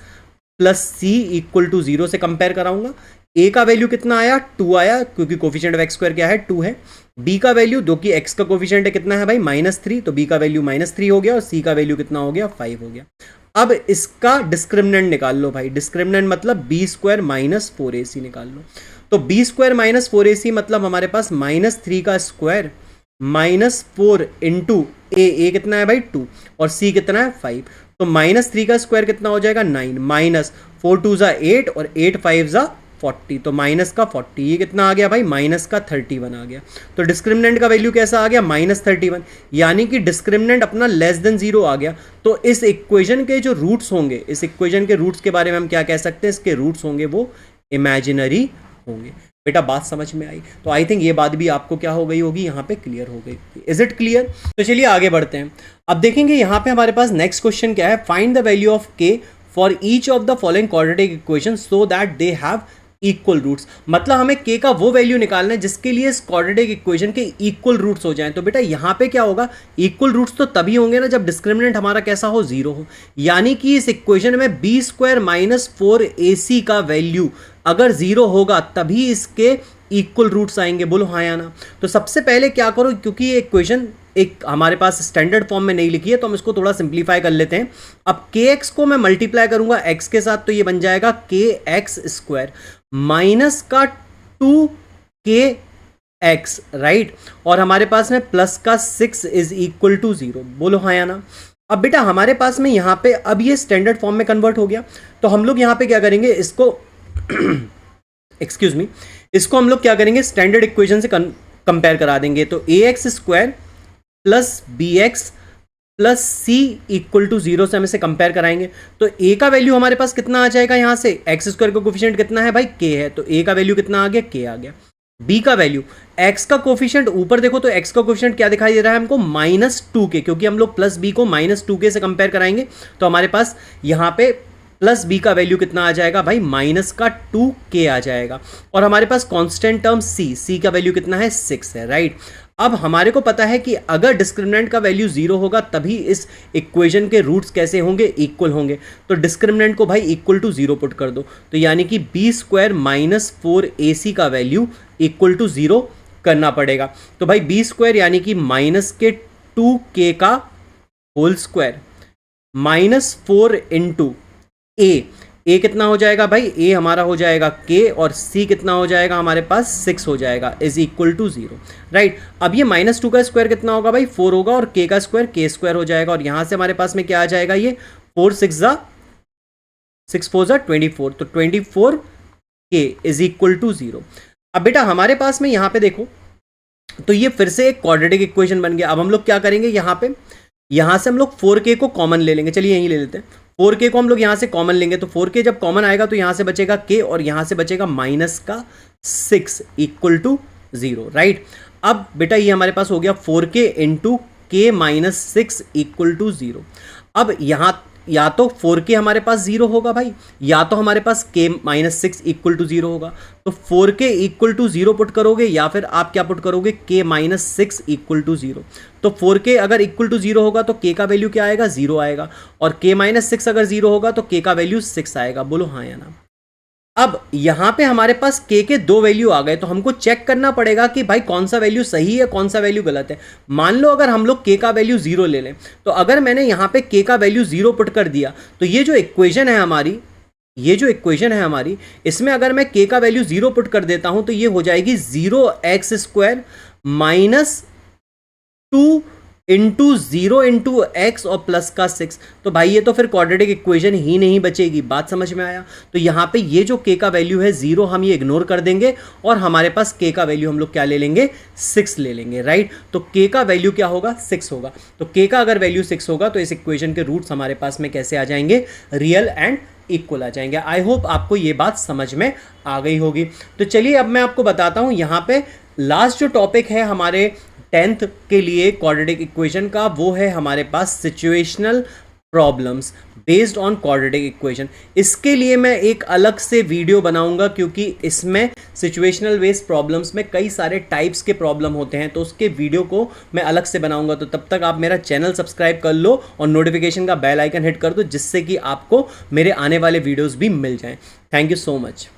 plus C equal to 0 से कंपेयर कराऊंगा। a का वैल्यू कितना आया? 2 आया, क्योंकि कोफिशिएंट ऑफ x² क्या है? 2 है। b का वैल्यू, जो कि x का कोफिशिएंट है, कितना है भाई? -3, तो b का वैल्यू -3 हो गया और c का वैल्यू कितना हो गया? 5 हो गया। अब इसका डिस्क्रिमिनेंट निकाल लो भाई। डिस्क्रिमिनेंट मतलब b² माइनस 4ac निकाल लो। तो b² माइनस 4ac मतलब हमारे पास -3 का स्क्वायर -4 इंटू a कितना है भाई? 2, और c कितना है? 5। तो -3 का स्क्वायर कितना हो जाएगा? 9, माइनस 4 2 ज़ा 8 और 8 5 ज़ा 40, तो माइनस का 40, ये कितना आ गया भाई? माइनस का 31 आ गया। तो डिस्क्रिमिनेंट का वैल्यू कैसा आ गया? -31, यानी कि डिस्क्रिमिनेंट अपना लेस देन 0 आ गया। तो इस इक्वेशन के जो रूट्स होंगे, इस इक्वेशन के रूट्स के बारे में हम क्या कह सकते हैं? इसके रूट्स होंगे वो इमेजिनरी होंगे। बेटा बात समझ में आई? तो आई थिंक ये बात भी आपको क्या हो गई होगी, यहाँ पे क्लियर हो गई। Is it clear? तो चलिए आगे बढ़ते हैं। अब देखेंगे यहाँ पे हमारे पास नेक्स्ट क्वेश्चन क्या है, find the value of k for each of the following quadratic equation so that they have equal roots. मतलब हमें k का वो वैल्यू निकालना है जिसके लिए इस क्वाड्रेटिक इक्वेशन के इक्वल रूट्स हो जाएं। तो बेटा यहाँ पे क्या होगा, इक्वल रूट्स तो तभी होंगे ना जब डिस्क्रिमिनेंट हमारा कैसा हो? 0 हो। यानी कि इस इक्वेशन में b² माइनस 4ac का वैल्यू अगर 0 होगा तभी इसके इक्वल रूट्स आएंगे। बोलो हाँ या ना? तो सबसे पहले क्या करो, क्योंकि ये इक्वेशन एक हमारे पास स्टैंडर्ड फॉर्म में नहीं लिखी है, तो हम इसको थोड़ा सिंप्लीफाई कर लेते हैं। अब kx को मैं मल्टीप्लाई करूंगा x के साथ, तो ये बन जाएगा kx² माइनस का 2kx, राइट, और हमारे पास में प्लस का 6 इज इक्वल टू 0। बोलो हाँ या ना? अब बेटा हमारे पास में यहाँ पे अब ये स्टैंडर्ड फॉर्म में कन्वर्ट हो गया, तो हम लोग यहाँ पे क्या करेंगे, इसको एक्सक्यूज मी, इसको हम लोग क्या करेंगे, स्टैंडर्ड इक्वेशन से कंपेयर करा देंगे। तो ax² plus bx plus c equal to 0 से हम इसे कंपेयर कराएंगे। तो a का वैल्यू हमारे पास कितना आ जाएगा, यहाँ से x² का कोफिशिएंट कितना है भाई? k है, तो a का वैल्यू कितना आ गया? k आ गया। b का वैल्यू, x का कोफिशिएंट ऊपर देखो तो x का कोफिशिएंट क्या दिखाई दे रहा है हमको? -2k, क्योंकि हम लोग प्लस b को -2k से कंपेयर कराएंगे। तो हमारे पास यहाँ पे प्लस b का वैल्यू कितना आ जाएगा भाई? -2k आ जाएगा। और हमारे पास कांस्टेंट टर्म c का वैल्यू कितना है? 6 है, राइट। अब हमारे को पता है कि अगर डिस्क्रिमिनेंट का वैल्यू 0 होगा तभी इस इक्वेशन के रूट्स कैसे होंगे? इक्वल होंगे। तो डिस्क्रिमिनेंट को भाई इक्वल टू 0 पुट कर दो, तो यानी कि b² माइनस 4ac का वैल्यू इक्वल टू 0 करना पड़ेगा। तो भाई b² यानी कि -2k का whole square minus 4 into a कितना हो जाएगा भाई? a हमारा हो जाएगा k और c कितना हो जाएगा हमारे पास? 6 हो जाएगा, इज इक्वल टू 0, राइट। अब ये -2 का स्क्वायर कितना होगा भाई? 4 होगा, और k का स्क्वायर k² हो जाएगा, और यहां से हमारे पास में क्या आ जाएगा? ये 4 6 4 24, तो 24k इज इक्वल टू 0। अब बेटा हमारे पास में यहाँ पे देखो, तो ये फिर से एक क्वाड्रेटिक इक्वेशन बन गया। अब हम लोग क्या करेंगे, यहाँ से हम लोग 4k को कॉमन ले लेंगे। चलिए यहीं ले लेते हैं, 4k को हम लोग यहाँ से कॉमन लेंगे। तो 4k जब कॉमन आएगा तो यहाँ से बचेगा k और यहाँ से बचेगा -6 इक्वल टू 0, राइट। अब बेटा ये हमारे पास हो गया 4k into k -6 equal to 0। अब यहाँ या तो 4k हमारे पास 0 होगा भाई, या तो हमारे पास k -6 इक्वल टू 0 होगा। तो 4k इक्वल टू 0 पुट करोगे, या फिर आप क्या पुट करोगे? k -6 equal to 0। तो 4k अगर इक्वल टू 0 होगा तो k का वैल्यू क्या आएगा? 0 आएगा, और k -6 अगर 0 होगा तो k का वैल्यू 6 आएगा। बोलो हाँ या ना? अब यहां पे हमारे पास k के 2 वैल्यू आ गए, तो हमको चेक करना पड़ेगा कि भाई कौन सा वैल्यू सही है, कौन सा वैल्यू गलत है। मान लो अगर हम लोग k का वैल्यू 0 ले लें, तो अगर मैंने यहां पे k का वैल्यू 0 पुट कर दिया, तो ये जो इक्वेशन है हमारी, इसमें अगर मैं k का वैल्यू 0 पुट कर देता हूं तो ये हो जाएगी 0x² minus 2 into 0 into x और प्लस का 6। तो भाई ये तो फिर क्वाड्रेटिक इक्वेशन ही नहीं बचेगी। बात समझ में आया? तो यहाँ पे ये जो k का वैल्यू है 0, हम ये इग्नोर कर देंगे, और हमारे पास k का वैल्यू हम लोग क्या ले लेंगे? 6 ले लेंगे, राइट। तो k का वैल्यू क्या होगा? 6 होगा। तो k का अगर वैल्यू 6 होगा तो इस इक्वेशन के रूट्स हमारे पास में कैसे आ जाएंगे? रियल एंड इक्वल आ जाएंगे। आई होप आपको ये बात समझ में आ गई होगी। तो चलिए अब मैं आपको बताता हूं यहाँ पे लास्ट जो टॉपिक है हमारे 10th के लिए क्वाड्रेटिक इक्वेशन का, वो है हमारे पास situational problems based on quadratic equation. इसके लिए मैं एक अलग से वीडियो बनाऊंगा क्योंकि इसमें सिचुएशनल बेस्ड प्रॉब्लम्स में कई सारे टाइप्स के प्रॉब्लम होते हैं, तो उसके वीडियो को मैं अलग से बनाऊंगा। तो तब तक आप मेरा चैनल सब्सक्राइब कर लो और नोटिफिकेशन का बेल आइकन हिट कर दो, जिससे कि आपको मेरे आने वाले वीडियोस भी मिल जाएं। Thank you so much.